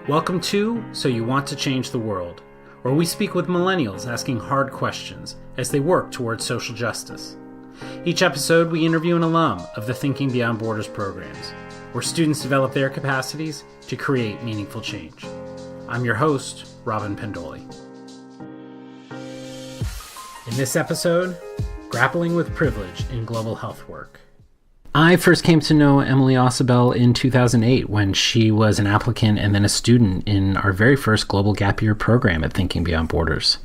Welcome to So You Want to Change the World, where we speak with millennials asking hard questions as they work towards social justice. Each episode, we interview an alum of the Thinking Beyond Borders programs, where students develop their capacities to create meaningful change. I'm your host, Robin Pendoli. In this episode, Grappling with Privilege in Global Health Work. I first came to know Emily Ausubel in 2008 when she was an applicant and then a student in our very first Global Gap Year program at Thinking Beyond Borders.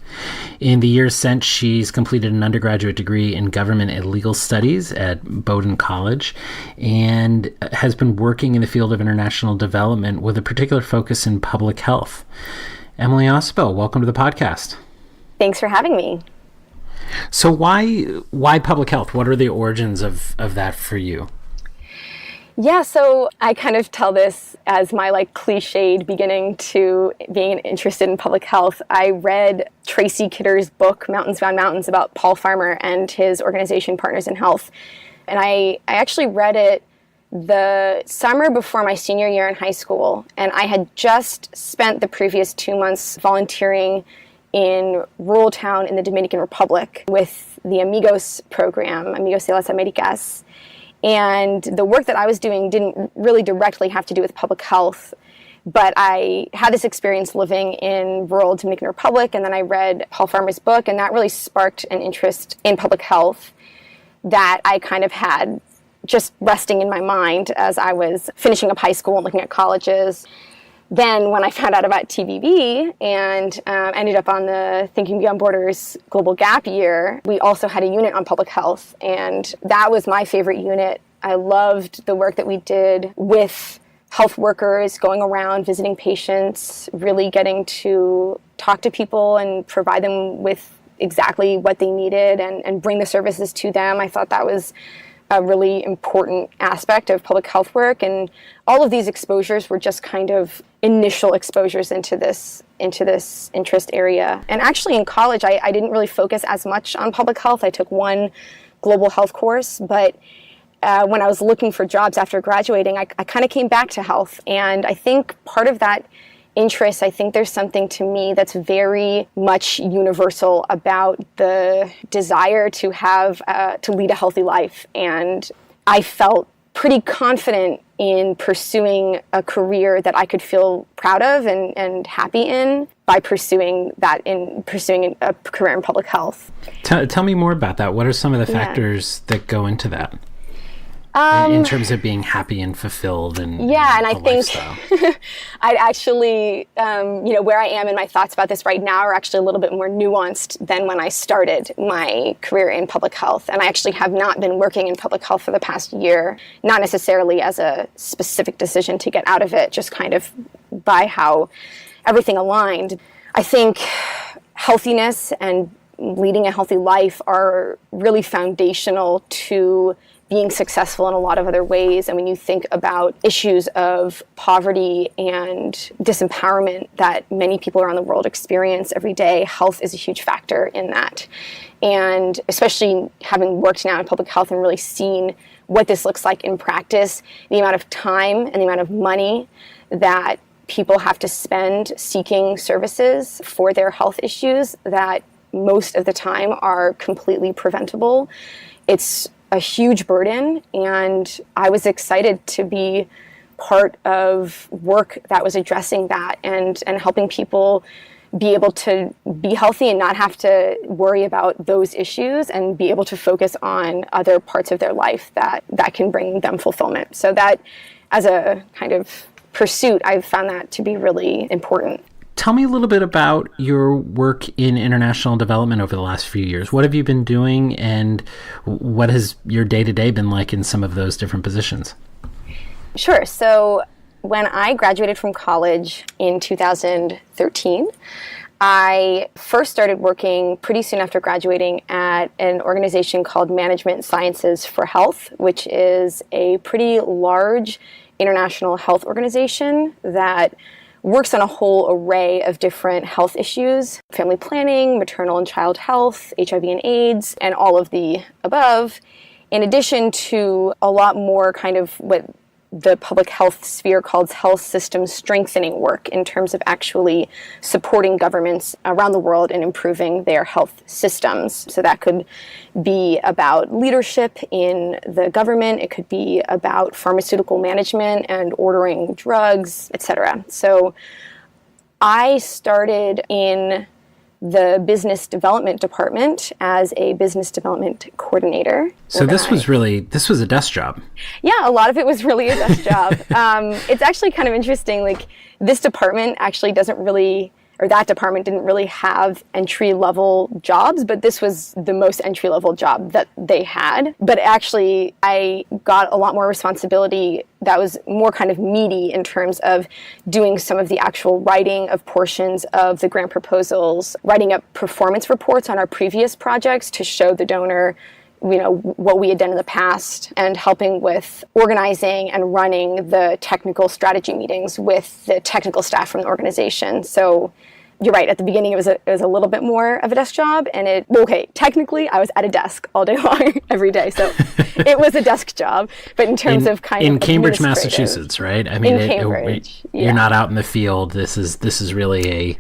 In the years since, she's completed an undergraduate degree in government and legal studies at Bowdoin College and has been working in the field of international development with a particular focus in public health. Emily Ausubel, welcome to the podcast. Thanks for having me. So why public health? What are the origins of that for you? Yeah, so I kind of tell this as my cliched beginning to being interested in public health. I read Tracy Kidder's book, Mountains Bound Mountains, about Paul Farmer and his organization Partners in Health. And I actually read it the summer before my senior year in high school. And I had just spent the previous 2 months volunteering in rural town in the Dominican Republic with the Amigos program, Amigos de las Americas. And the work that I was doing didn't really directly have to do with public health, but I had this experience living in rural Dominican Republic, and then I read Paul Farmer's book, and that really sparked an interest in public health that I kind of had just resting in my mind as I was finishing up high school and looking at colleges. Then when I found out about TBB and ended up on the Thinking Beyond Borders Global Gap Year, we also had a unit on public health, and that was my favorite unit. I loved the work that we did with health workers, going around visiting patients, really getting to talk to people and provide them with exactly what they needed and bring the services to them. I thought that was a really important aspect of public health work, and all of these exposures were just kind of initial exposures into this interest area. And actually in college, I didn't really focus as much on public health. I took one global health course, but when I was looking for jobs after graduating, I kind of came back to health. And I think part of that interest, I think there's something to me that's very much universal about the desire to have to lead a healthy life. And I felt pretty confident in pursuing a career that I could feel proud of and happy in by pursuing a career in public health. Tell me more about that. What are some of the factors that go into that? In terms of being happy and fulfilled and I think lifestyle. I'd actually, where I am in my thoughts about this right now are actually a little bit more nuanced than when I started my career in public health. And I actually have not been working in public health for the past year, not necessarily as a specific decision to get out of it, just kind of by how everything aligned. I think healthiness and leading a healthy life are really foundational to being successful in a lot of other ways. And when you think about issues of poverty and disempowerment that many people around the world experience every day, health is a huge factor in that. And especially having worked now in public health and really seen what this looks like in practice, the amount of time and the amount of money that people have to spend seeking services for their health issues that most of the time are completely preventable. It's a huge burden, and I was excited to be part of work that was addressing that and helping people be able to be healthy and not have to worry about those issues and be able to focus on other parts of their life that can bring them fulfillment. So that, as a kind of pursuit, I've found that to be really important. Tell me a little bit about your work in international development over the last few years. What have you been doing, and what has your day-to-day been like in some of those different positions? Sure. So when I graduated from college in 2013, I first started working pretty soon after graduating at an organization called Management Sciences for Health, which is a pretty large international health organization that works on a whole array of different health issues: family planning, maternal and child health, HIV and AIDS, and all of the above, in addition to a lot more kind of what the public health sphere called health system strengthening work in terms of actually supporting governments around the world in improving their health systems. So that could be about leadership in the government. It could be about pharmaceutical management and ordering drugs, etc. So I started in the business development department as a business development coordinator. So this was a desk job. Yeah, a lot of it was really a desk job. It's actually kind of interesting, like this department actually that department didn't really have entry-level jobs, but this was the most entry-level job that they had. But actually, I got a lot more responsibility that was more kind of meaty in terms of doing some of the actual writing of portions of the grant proposals, writing up performance reports on our previous projects to show the donor what we had done in the past, and helping with organizing and running the technical strategy meetings with the technical staff from the organization. So you're right, at the beginning it was a little bit more of a desk job, and technically I was at a desk all day long every day, so it was a desk job, but in terms of kind of in Cambridge, Massachusetts, right? I mean, in Cambridge, you're not out in the field. This is really a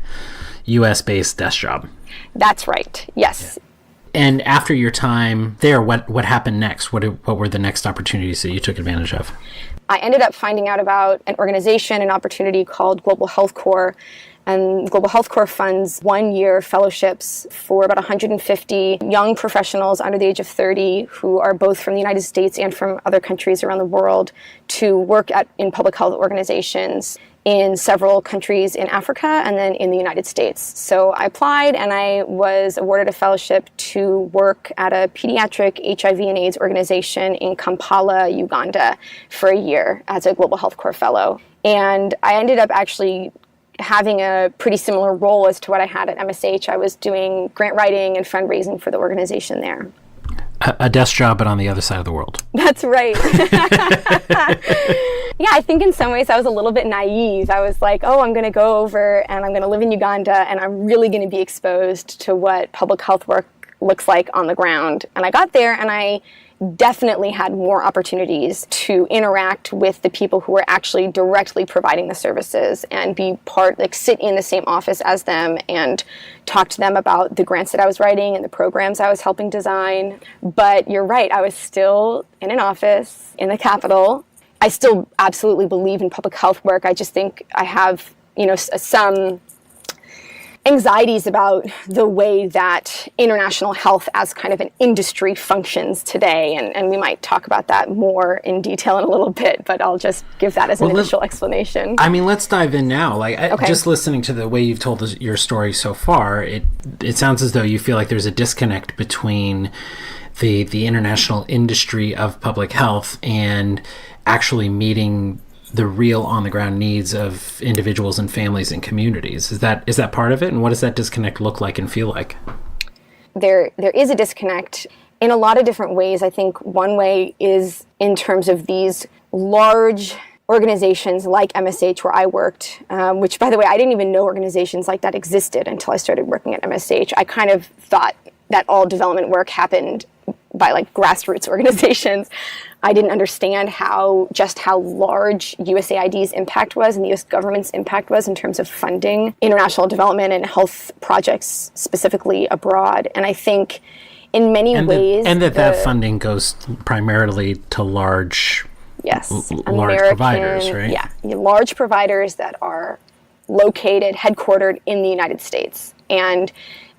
US based desk job. That's right. Yes. Yeah. And after your time there, what happened next? What were the next opportunities that you took advantage of? I ended up finding out about an opportunity called Global Health Corps. And Global Health Corps funds 1-year fellowships for about 150 young professionals under the age of 30 who are both from the United States and from other countries around the world to work in public health organizations in several countries in Africa and then in the United States. So I applied and I was awarded a fellowship to work at a pediatric HIV and AIDS organization in Kampala, Uganda for a year as a Global Health Corps fellow. And I ended up actually having a pretty similar role as to what I had at MSH. I was doing grant writing and fundraising for the organization there. A desk job, but on the other side of the world. That's right. Yeah, I think in some ways I was a little bit naive. I was like, I'm going to go over and I'm going to live in Uganda and I'm really going to be exposed to what public health work looks like on the ground. And I got there and I definitely had more opportunities to interact with the people who were actually directly providing the services and sit in the same office as them and talk to them about the grants that I was writing and the programs I was helping design. But you're right, I was still in an office in the Capitol. I still absolutely believe in public health work. I just think I have, some anxieties about the way that international health as kind of an industry functions today. And we might talk about that more in detail in a little bit, but I'll just give that as an initial explanation. I mean, let's dive in now. Just listening to the way you've told your story so far, it sounds as though you feel like there's a disconnect between the international industry of public health and actually meeting the real on-the-ground needs of individuals and families and communities. Is that part of it? And what does that disconnect look like and feel like? There is a disconnect in a lot of different ways. I think one way is in terms of these large organizations like MSH where I worked, which, by the way, I didn't even know organizations like that existed until I started working at MSH. I kind of thought that all development work happened by grassroots organizations. I didn't understand how large USAID's impact was and the US government's impact was in terms of funding international development and health projects specifically abroad. And I think in many ways... that funding goes primarily to large providers, right? Yeah, large providers that are headquartered in the United States. And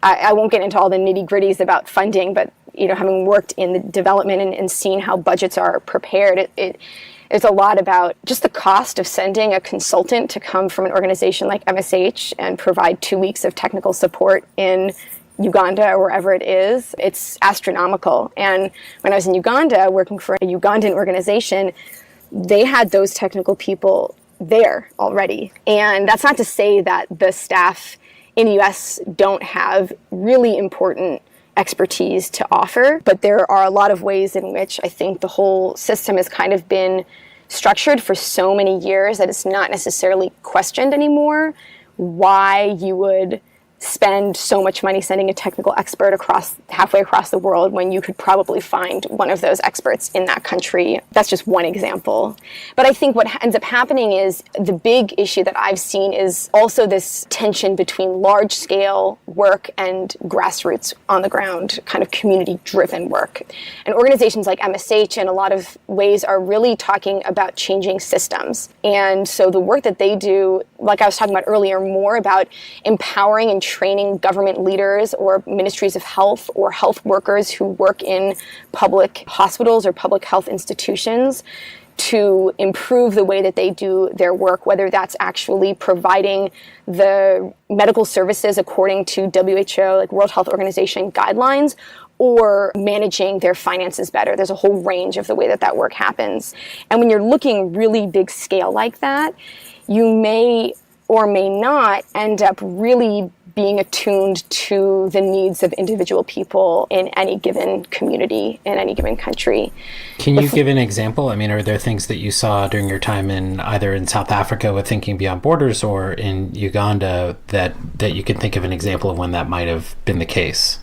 I won't get into all the nitty-gritties about funding, but having worked in the development and seen how budgets are prepared, it's a lot about just the cost of sending a consultant to come from an organization like MSH and provide 2 weeks of technical support in Uganda or wherever it is. It's astronomical. And when I was in Uganda working for a Ugandan organization, they had those technical people there already. And that's not to say that the staff in the US don't have really important expertise to offer, but there are a lot of ways in which I think the whole system has kind of been structured for so many years that it's not necessarily questioned anymore why you would spend so much money sending a technical expert halfway across the world when you could probably find one of those experts in that country. That's just one example. But I think what ends up happening is the big issue that I've seen is also this tension between large-scale work and grassroots, on the ground, kind of community-driven work. And organizations like MSH in a lot of ways are really talking about changing systems. And so the work that they do, like I was talking about earlier, more about empowering and training government leaders or ministries of health or health workers who work in public hospitals or public health institutions to improve the way that they do their work, whether that's actually providing the medical services according to WHO, like World Health Organization guidelines, or managing their finances better. There's a whole range of the way that work happens. And when you're looking really big scale like that, you may or may not end up really being attuned to the needs of individual people in any given community, in any given country. Can you give an example? I mean, are there things that you saw during your time in either in South Africa with Thinking Beyond Borders or in Uganda that you can think of an example of when that might have been the case?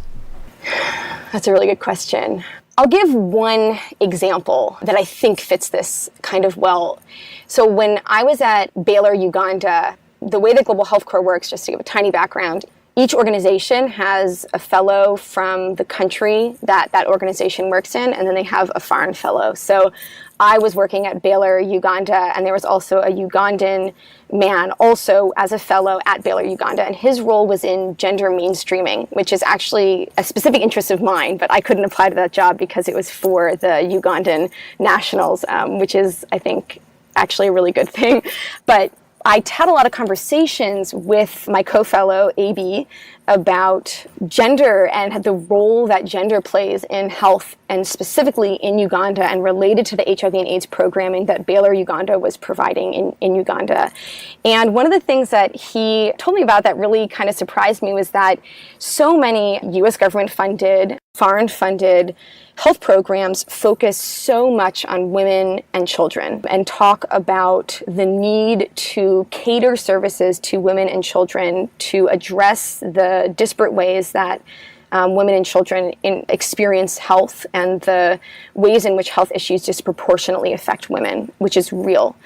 That's a really good question. I'll give one example that I think fits this kind of well. So when I was at Baylor, Uganda, the way that Global Health Corps works, just to give a tiny background, each organization has a fellow from the country that organization works in, and then they have a foreign fellow. So I was working at Baylor, Uganda, and there was also a Ugandan man also as a fellow at Baylor, Uganda, and his role was in gender mainstreaming, which is actually a specific interest of mine, but I couldn't apply to that job because it was for the Ugandan nationals, which is, I think, actually a really good thing. But I had a lot of conversations with my co-fellow, AB, about gender and the role that gender plays in health, and specifically in Uganda, and related to the HIV and AIDS programming that Baylor Uganda was providing in Uganda. And one of the things that he told me about that really kind of surprised me was that so many US government-funded, foreign-funded health programs focus so much on women and children and talk about the need to cater services to women and children to address the disparate ways that women and children experience health and the ways in which health issues disproportionately affect women, which is real.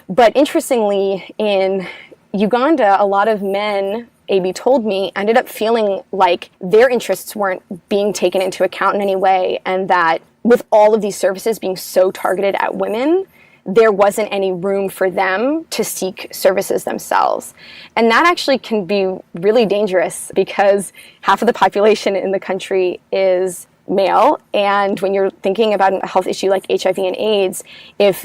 But interestingly, in Uganda, a lot of men, AB told me, ended up feeling like their interests weren't being taken into account in any way, and that with all of these services being so targeted at women, there wasn't any room for them to seek services themselves. And that actually can be really dangerous because half of the population in the country is male, and when you're thinking about a health issue like HIV and AIDS, if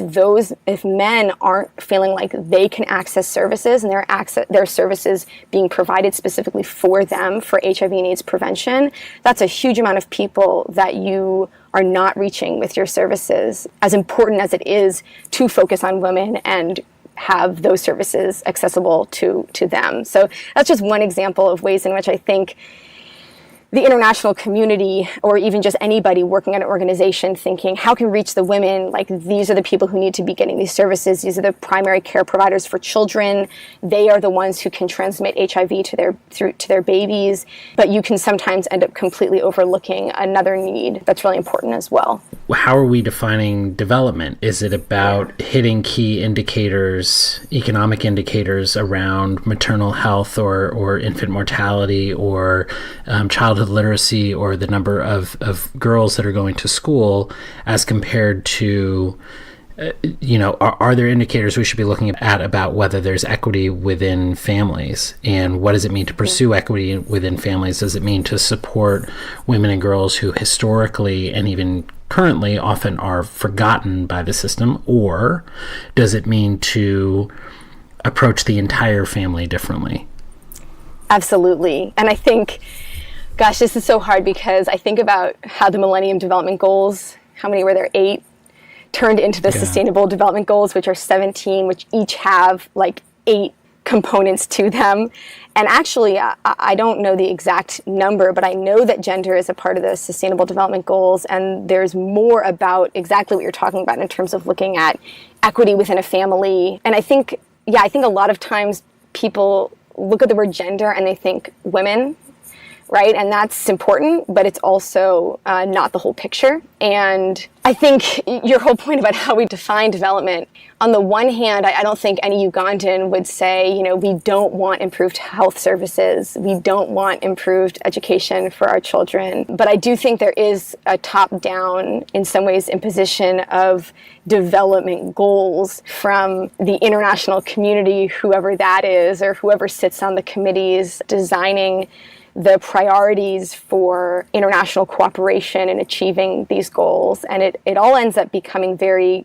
men aren't feeling like they can access services and there are services being provided specifically for them for HIV and AIDS prevention, that's a huge amount of people that you are not reaching with your services, as important as it is to focus on women and have those services accessible to them. So that's just one example of ways in which I think the international community, or even just anybody working at an organization thinking, how can we reach the women? Like, these are the people who need to be getting these services. These are the primary care providers for children. They are the ones who can transmit HIV to their babies. But you can sometimes end up completely overlooking another need that's really important as well. How are we defining development? Is it about hitting key indicators, economic indicators around maternal health or infant mortality or childhood literacy or the number of girls that are going to school as compared to, are there indicators we should be looking at about whether there's equity within families? And what does it mean to pursue equity within families? Does it mean to support women and girls who historically and even currently often are forgotten by the system? Or does it mean to approach the entire family differently? Absolutely. And I think, gosh, this is so hard because I think about how the Millennium Development Goals, how many were there? 8, turned into the Sustainable Development Goals, which are 17, which each have like 8 components to them. And actually, I don't know the exact number, but I know that gender is a part of the Sustainable Development Goals, and there's more about exactly what you're talking about in terms of looking at equity within a family. And I think a lot of times people look at the word gender and they think women, right? And that's important, but it's also not the whole picture. And I think your whole point about how we define development, on the one hand, I don't think any Ugandan would say, we don't want improved health services. We don't want improved education for our children. But I do think there is a top-down, in some ways, imposition of development goals from the international community, whoever that is, or whoever sits on the committees designing the priorities for international cooperation in achieving these goals. And it all ends up becoming very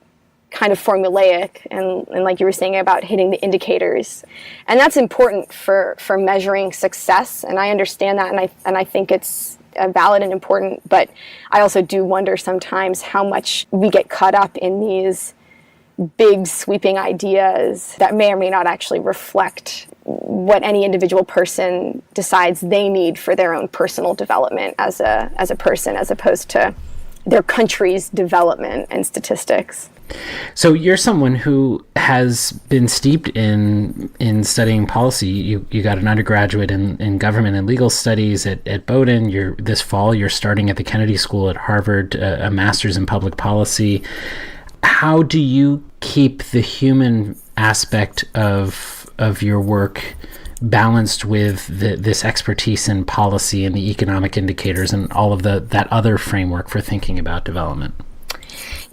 kind of formulaic and like you were saying about hitting the indicators. And that's important for measuring success. And I understand that, and I think it's valid and important, but I also do wonder sometimes how much we get caught up in these big sweeping ideas that may or may not actually reflect what any individual person decides they need for their own personal development as a person, as opposed to their country's development and statistics. So you're someone who has been steeped in studying policy. You got an undergraduate in government and legal studies at Bowdoin. This fall you're starting at the Kennedy School at Harvard, a master's in public policy. How do you keep the human aspect of your work balanced with this expertise in policy and the economic indicators and all of that other framework for thinking about development?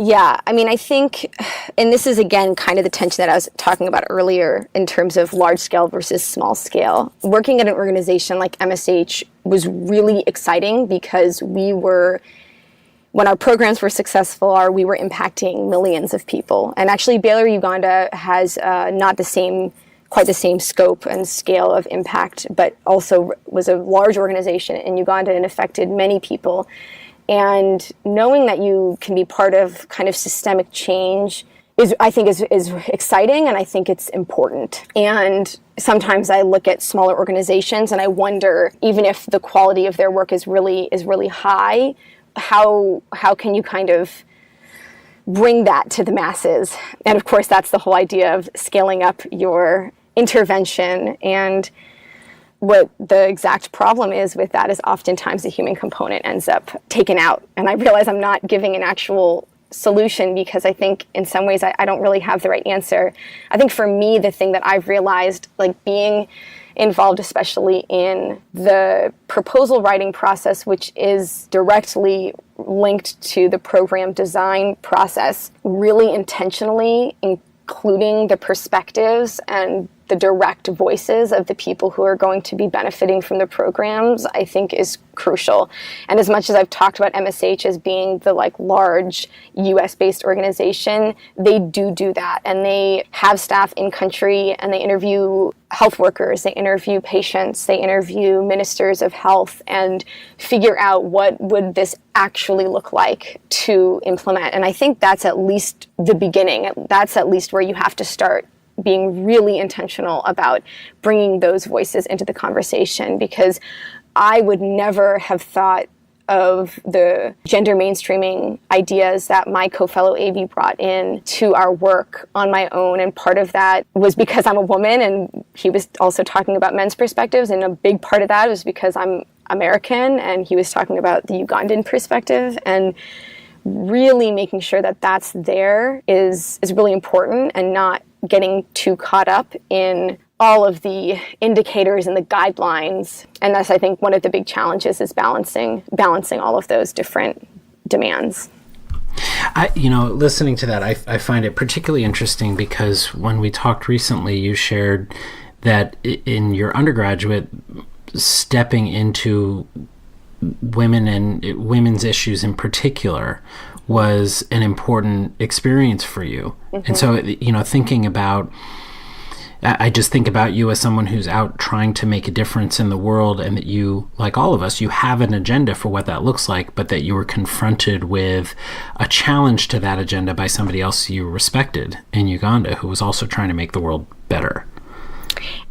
Yeah, I think, and this is again kind of the tension that I was talking about earlier in terms of large scale versus small scale. Working at an organization like MSH was really exciting because when our programs were successful, we were impacting millions of people. And actually Baylor Uganda has not quite the same scope and scale of impact, but also was a large organization in Uganda and affected many people. And knowing that you can be part of kind of systemic change I think is exciting, and I think it's important. And sometimes I look at smaller organizations and I wonder, even if the quality of their work is really high, how can you kind of bring that to the masses? And of course, that's the whole idea of scaling up your intervention. And what the exact problem is with that is oftentimes the human component ends up taken out. And I realize I'm not giving an actual solution because I think in some ways I don't really have the right answer. I think for me, the thing that I've realized, like being involved especially in the proposal writing process, which is directly linked to the program design process, really intentionally including the perspectives and the direct voices of the people who are going to be benefiting from the programs, I think is crucial. And as much as I've talked about MSH as being the large US-based organization, they do that. And they have staff in country and they interview health workers, they interview patients, they interview ministers of health and figure out what would this actually look like to implement. And I think that's at least the beginning. That's at least where you have to start being really intentional about bringing those voices into the conversation, because I would never have thought of the gender mainstreaming ideas that my co-fellow AV brought in to our work on my own. And part of that was because I'm a woman, and he was also talking about men's perspectives. And a big part of that was because I'm American, and he was talking about the Ugandan perspective. And really making sure that that's there is really important, and not getting too caught up in all of the indicators and the guidelines. And that's, I think, one of the big challenges is balancing all of those different demands. Listening to that, I find it particularly interesting because when we talked recently, you shared that in your undergraduate, stepping into women and women's issues in particular was an important experience for you. Mm-hmm. And so, thinking about, I just think about you as someone who's out trying to make a difference in the world, and that you, like all of us, you have an agenda for what that looks like, but that you were confronted with a challenge to that agenda by somebody else you respected in Uganda who was also trying to make the world better.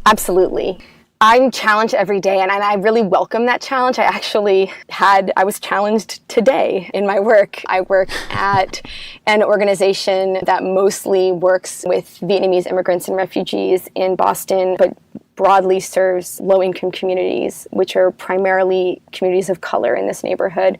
Absolutely. I'm challenged every day, and I really welcome that challenge. I was challenged today in my work. I work at an organization that mostly works with Vietnamese immigrants and refugees in Boston, but broadly serves low-income communities, which are primarily communities of color in this neighborhood.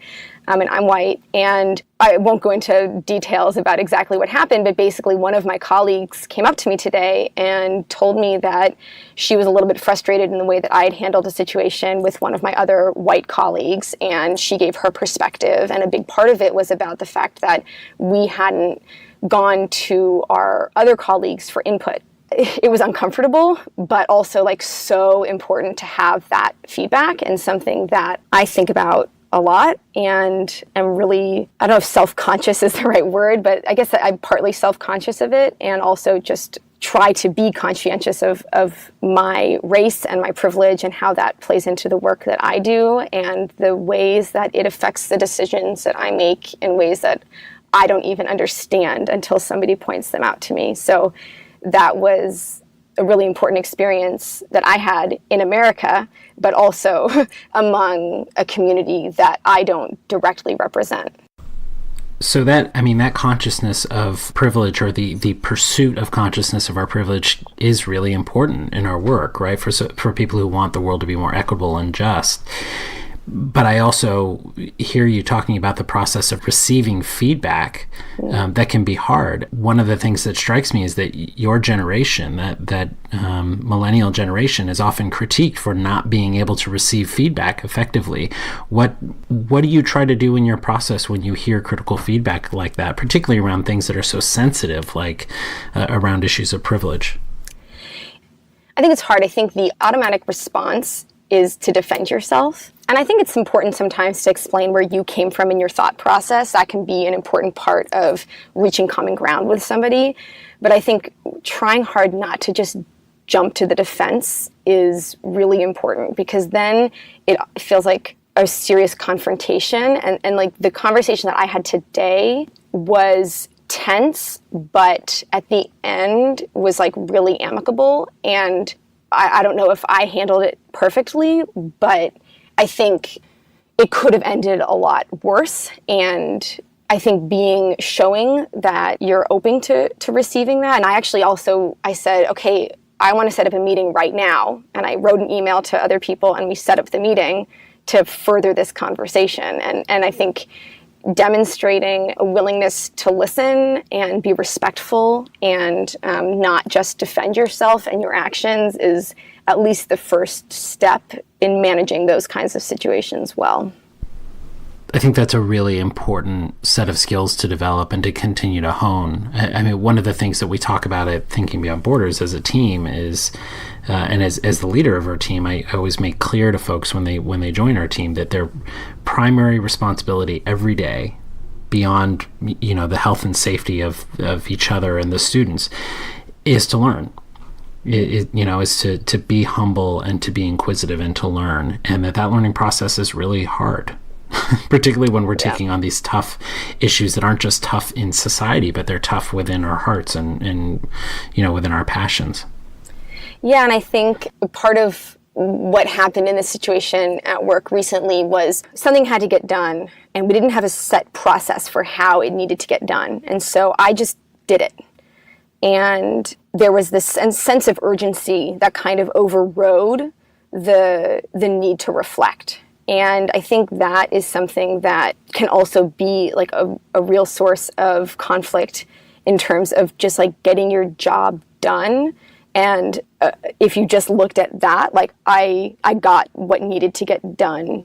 And I'm white. And I won't go into details about exactly what happened, but basically one of my colleagues came up to me today and told me that she was a little bit frustrated in the way that I had handled a situation with one of my other white colleagues, and she gave her perspective. And a big part of it was about the fact that we hadn't gone to our other colleagues for input. It was uncomfortable, but also like so important to have that feedback, and something that I think about a lot and am really, I don't know if self-conscious is the right word, but I guess I'm partly self-conscious of it, and also just try to be conscientious of my race and my privilege and how that plays into the work that I do and the ways that it affects the decisions that I make in ways that I don't even understand until somebody points them out to me. So that was a really important experience that I had in America, but also among a community that I don't directly represent. So that consciousness of privilege, or the pursuit of consciousness of our privilege, is really important in our work, right? For people who want the world to be more equitable and just. But I also hear you talking about the process of receiving feedback that can be hard. One of the things that strikes me is that your generation, that millennial generation, is often critiqued for not being able to receive feedback effectively. What do you try to do in your process when you hear critical feedback like that, particularly around things that are so sensitive, like around issues of privilege? I think it's hard. I think the automatic response is to defend yourself. And I think it's important sometimes to explain where you came from in your thought process. That can be an important part of reaching common ground with somebody. But I think trying hard not to just jump to the defense is really important, because then it feels like a serious confrontation. And like the conversation that I had today was tense, but at the end was like really amicable. And I don't know if I handled it perfectly, but I think it could have ended a lot worse. And I think showing that you're open to receiving that. And I said, okay, I want to set up a meeting right now. And I wrote an email to other people, and we set up the meeting to further this conversation. And I think demonstrating a willingness to listen and be respectful and not just defend yourself and your actions is at least the first step in managing those kinds of situations well. I think that's a really important set of skills to develop and to continue to hone. I mean, one of the things that we talk about at Thinking Beyond Borders as a team is, and as the leader of our team, I always make clear to folks when they join our team that their primary responsibility every day, beyond the health and safety of each other and the students, is to learn. Is to be humble and to be inquisitive and to learn, and that learning process is really hard. Particularly when we're taking on these tough issues that aren't just tough in society, but they're tough within our hearts and within our passions. Yeah, and I think part of what happened in this situation at work recently was something had to get done, and we didn't have a set process for how it needed to get done. And so I just did it. And there was this sense of urgency that kind of overrode the need to reflect. And I think that is something that can also be like a real source of conflict in terms of just like getting your job done. And if you just looked at that, like I got what needed to get done,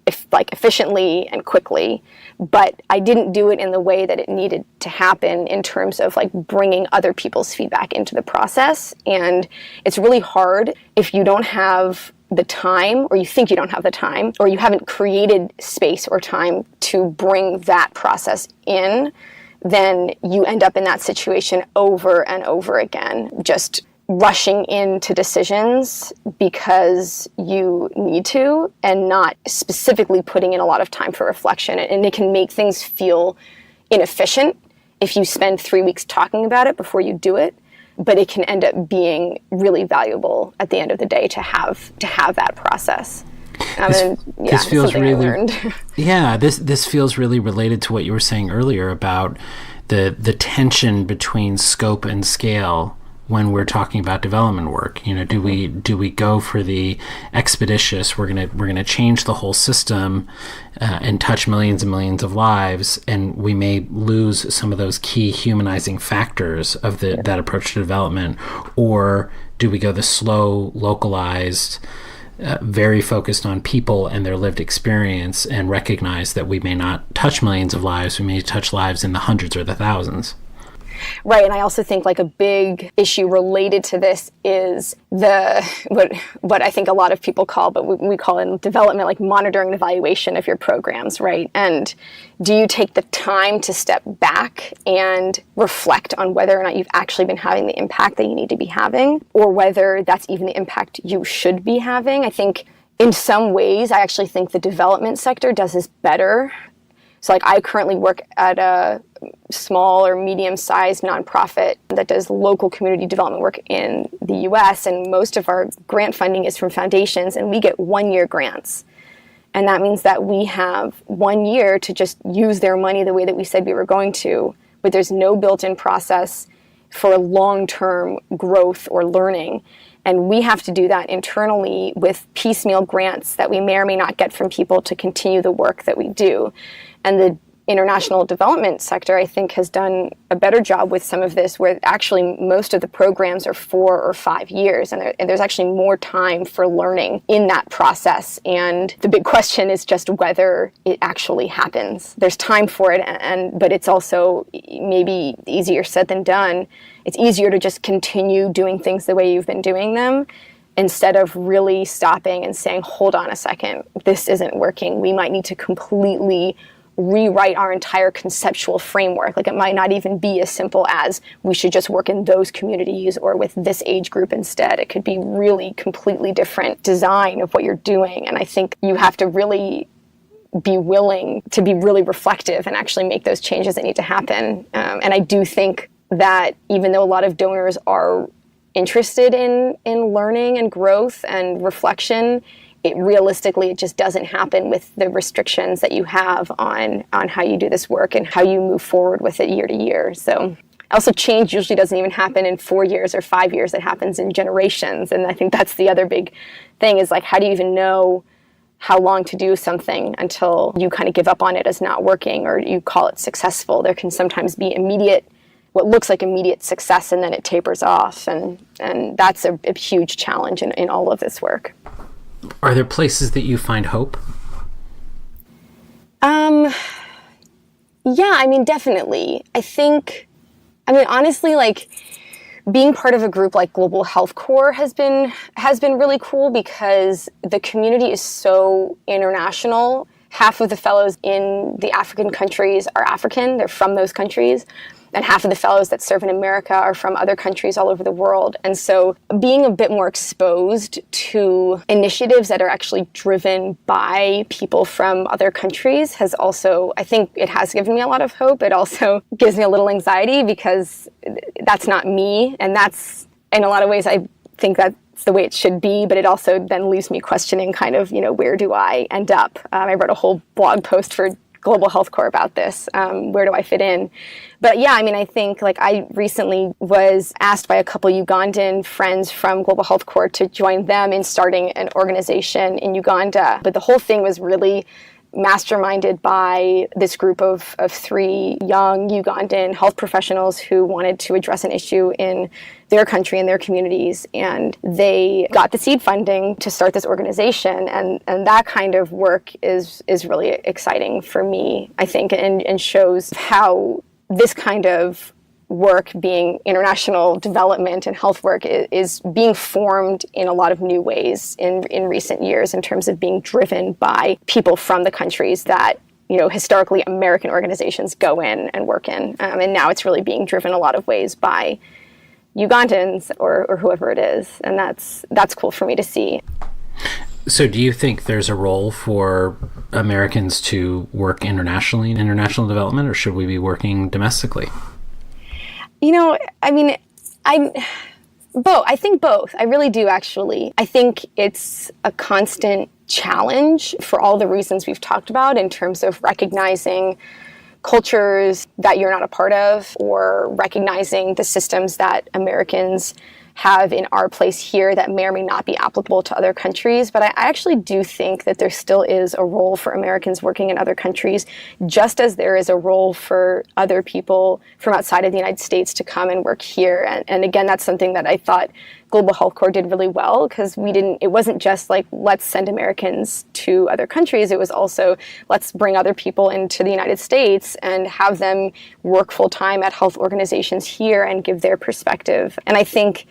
efficiently and quickly, but I didn't do it in the way that it needed to happen in terms of like bringing other people's feedback into the process. And it's really hard if you don't have the time, or you think you don't have the time, or you haven't created space or time to bring that process in, then you end up in that situation over and over again, just rushing into decisions because you need to, and not specifically putting in a lot of time for reflection. And it can make things feel inefficient if you spend 3 weeks talking about it before you do it. But it can end up being really valuable at the end of the day to have that process. This feels really, this feels really related to what you were saying earlier about the tension between scope and scale when we're talking about development work? You know, do we go for the expeditious, we're gonna change the whole system and touch millions and millions of lives, and we may lose some of those key humanizing factors of that approach to development? Or do we go the slow, localized, very focused on people and their lived experience, and recognize that we may not touch millions of lives, we may touch lives in the hundreds or the thousands? Right, and I also think like a big issue related to this is what I think a lot of people call, but we call in development, like monitoring and evaluation of your programs, right? And do you take the time to step back and reflect on whether or not you've actually been having the impact that you need to be having, or whether that's even the impact you should be having? I think in some ways, I actually think the development sector does this better. So like I currently work at a small or medium-sized nonprofit that does local community development work in the US, and most of our grant funding is from foundations, and we get 1-year grants. And that means that we have 1 year to just use their money the way that we said we were going to, but there's no built-in process for long-term growth or learning. And we have to do that internally with piecemeal grants that we may or may not get from people to continue the work that we do. And the international development sector, I think, has done a better job with some of this, where actually most of the programs are 4 or 5 years, and there's actually more time for learning in that process. And the big question is just whether it actually happens. There's time for it, but it's also maybe easier said than done. It's easier to just continue doing things the way you've been doing them, instead of really stopping and saying, hold on a second, this isn't working. We might need to completely rewrite our entire conceptual framework. Like it might not even be as simple as we should just work in those communities or with this age group instead. It could be really completely different design of what you're doing. And I think you have to really be willing to be really reflective and actually make those changes that need to happen. And I do think that even though a lot of donors are interested in learning and growth and reflection, it just doesn't happen with the restrictions that you have on how you do this work and how you move forward with it year to year. So also, change usually doesn't even happen in 4 years or 5 years. It happens in generations. And I think that's the other big thing, is like, how do you even know how long to do something until you kind of give up on it as not working, or you call it successful? There can sometimes be what looks like immediate success, and then it tapers off. And that's a huge challenge in all of this work. Are there places that you find hope? Yeah, I mean, definitely. Honestly, like being part of a group like Global Health Corps has been really cool, because the community is so international. Half of the fellows in the African countries are African, they're from those countries. And half of the fellows that serve in America are from other countries all over the world. And so being a bit more exposed to initiatives that are actually driven by people from other countries has also, I think it has given me a lot of hope. It also gives me a little anxiety, because that's not me. And that's, in a lot of ways, I think that's the way it should be. But it also then leaves me questioning kind of, where do I end up? I wrote a whole blog post for Global Health Corps about this. Where do I fit in? But yeah, I think like I recently was asked by a couple Ugandan friends from Global Health Corps to join them in starting an organization in Uganda. But the whole thing was really masterminded by this group of 3 young Ugandan health professionals who wanted to address an issue in their country and their communities. And they got the seed funding to start this organization. And that kind of work is really exciting for me, I think, and shows how this kind of work, being international development and health work, is being formed in a lot of new ways in recent years, in terms of being driven by people from the countries that, historically American organizations go in and work in. And now it's really being driven a lot of ways by Ugandans or whoever it is. And that's cool for me to see. So do you think there's a role for Americans to work internationally in international development, or should we be working domestically? I think both. I really do, actually. I think it's a constant challenge for all the reasons we've talked about, in terms of recognizing cultures that you're not a part of, or recognizing the systems that Americans have in our place here that may or may not be applicable to other countries. But I actually do think that there still is a role for Americans working in other countries, just as there is a role for other people from outside of the United States to come and work here. And again, that's something that I thought Global Health Corps did really well, because it wasn't just like, let's send Americans to other countries. It was also, let's bring other people into the United States and have them work full time at health organizations here and give their perspective. And I think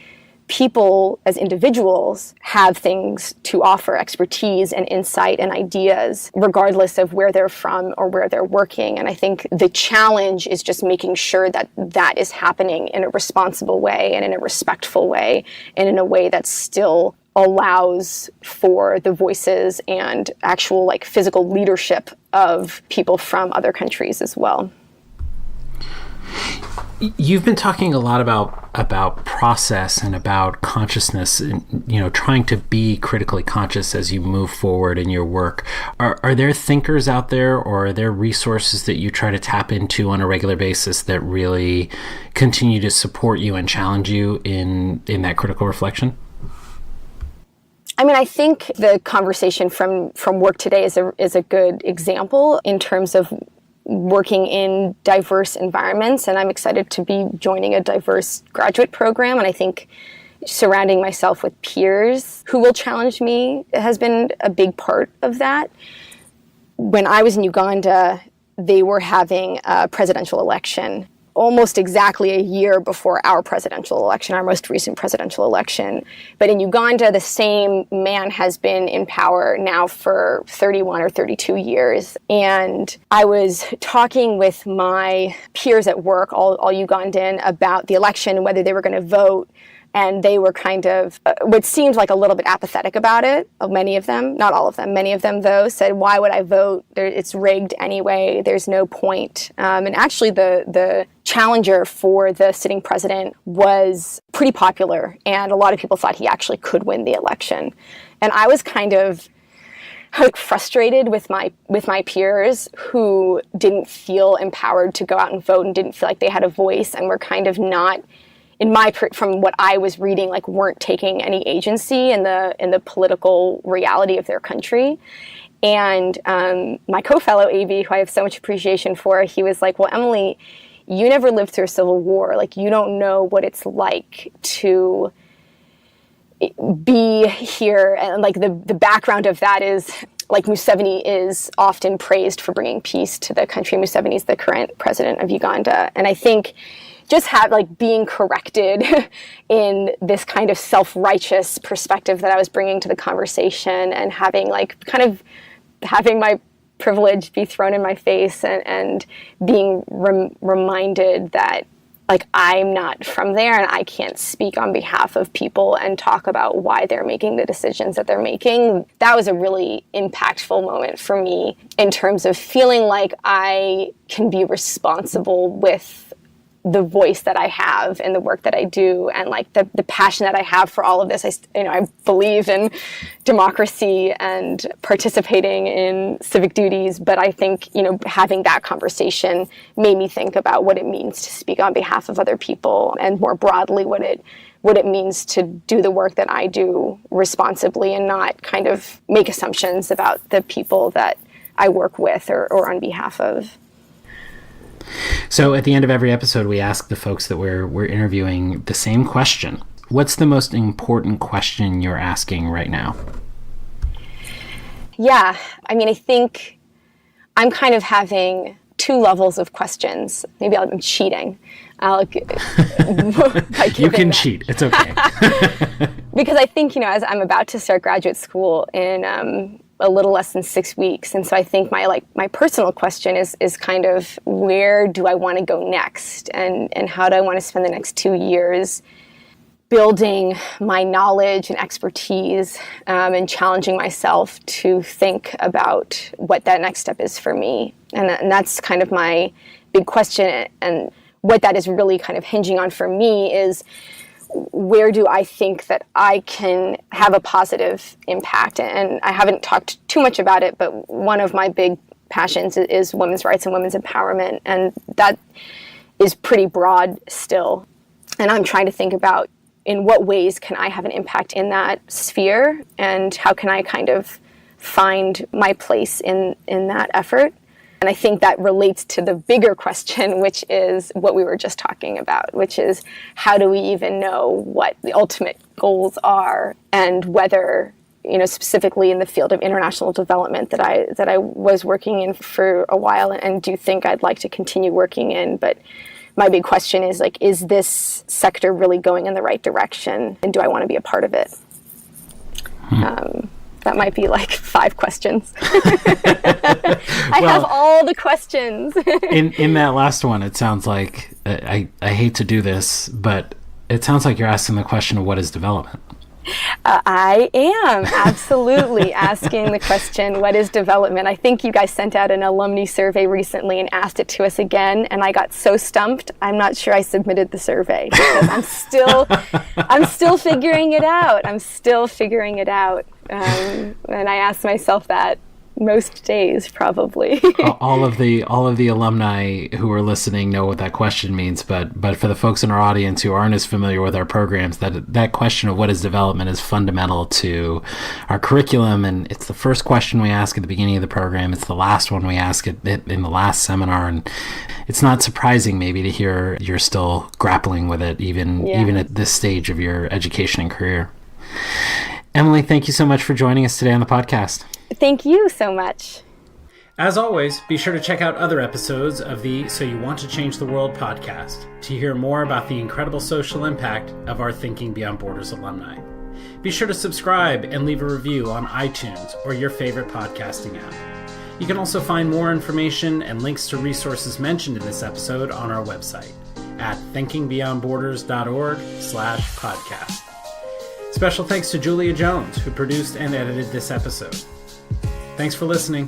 people as individuals have things to offer, expertise and insight and ideas, regardless of where they're from or where they're working. And I think the challenge is just making sure that that is happening in a responsible way and in a respectful way, and in a way that still allows for the voices and actual like physical leadership of people from other countries as well. You've been talking a lot about process and about consciousness, and trying to be critically conscious as you move forward in your work. Are there thinkers out there, or are there resources that you try to tap into on a regular basis that really continue to support you and challenge you in that critical reflection? I mean, I think the conversation from work today is a good example in terms of working in diverse environments, and I'm excited to be joining a diverse graduate program. And I think surrounding myself with peers who will challenge me has been a big part of that. When I was in Uganda, they were having a presidential election almost exactly a year before our presidential election, our most recent presidential election. But in Uganda, the same man has been in power now for 31 or 32 years. And I was talking with my peers at work, all Ugandan, about the election and whether they were going to vote. And they were kind of, what seemed like a little bit apathetic about it. Many of them, not all of them, many of them though, said, why would I vote? It's rigged anyway. There's no point. And actually the challenger for the sitting president was pretty popular. And a lot of people thought he actually could win the election. And I was kind of frustrated with my peers who didn't feel empowered to go out and vote and didn't feel like they had a voice, and were kind of not, from what I was reading, like weren't taking any agency in the political reality of their country. And my co-fellow AV, who I have so much appreciation for, he was like, well, Emily, you never lived through a civil war. Like, you don't know what it's like to be here. And like the background of that is, like, Museveni is often praised for bringing peace to the country. Museveni is the current president of Uganda. And I think just being corrected in this kind of self-righteous perspective that I was bringing to the conversation, and having my privilege be thrown in my face, and being reminded that I'm not from there and I can't speak on behalf of people and talk about why they're making the decisions that they're making. That was a really impactful moment for me in terms of feeling like I can be responsible with the voice that I have and the work that I do, and the passion that I have for all of this. I believe in democracy and participating in civic duties, but I think, having that conversation made me think about what it means to speak on behalf of other people, and more broadly, what it means to do the work that I do responsibly, and not kind of make assumptions about the people that I work with or on behalf of. So at the end of every episode, we ask the folks that we're interviewing the same question. What's the most important question you're asking right now? Yeah, I think I'm kind of having two levels of questions. Maybe I'm cheating. You can cheat. It's okay. Because I think, as I'm about to start graduate school in a little less than 6 weeks. And so I think my personal question is kind of, where do I want to go next? And how do I want to spend the next 2 years building my knowledge and expertise, and challenging myself to think about what that next step is for me. And that's kind of my big question. And what that is really kind of hinging on for me is, where do I think that I can have a positive impact? And I haven't talked too much about it, but one of my big passions is women's rights and women's empowerment. And that is pretty broad still. And I'm trying to think about in what ways can I have an impact in that sphere, and how can I kind of find my place in that effort. And I think that relates to the bigger question, which is what we were just talking about, which is how do we even know what the ultimate goals are, and whether, specifically in the field of international development that I was working in for a while and do think I'd like to continue working in. But my big question is, like, is this sector really going in the right direction, and do I want to be a part of it? That might be like 5 questions. I have all the questions. in that last one, it sounds like, I hate to do this, but it sounds like you're asking the question of what is development? I am absolutely asking the question, what is development? I think you guys sent out an alumni survey recently and asked it to us again, and I got so stumped, I'm not sure I submitted the survey, because I'm still figuring it out. And I ask myself that most days, probably. all of the alumni who are listening know what that question means, but for the folks in our audience who aren't as familiar with our programs, that question of what is development is fundamental to our curriculum, and it's the first question we ask at the beginning of the program. It's the last one we ask in the last seminar, and it's not surprising maybe to hear you're still grappling with it even at this stage of your education and career. Emily, thank you so much for joining us today on the podcast. Thank you so much. As always, be sure to check out other episodes of the So You Want to Change the World podcast to hear more about the incredible social impact of our Thinking Beyond Borders alumni. Be sure to subscribe and leave a review on iTunes or your favorite podcasting app. You can also find more information and links to resources mentioned in this episode on our website at thinkingbeyondborders.org/podcast. Special thanks to Julia Jones, who produced and edited this episode. Thanks for listening.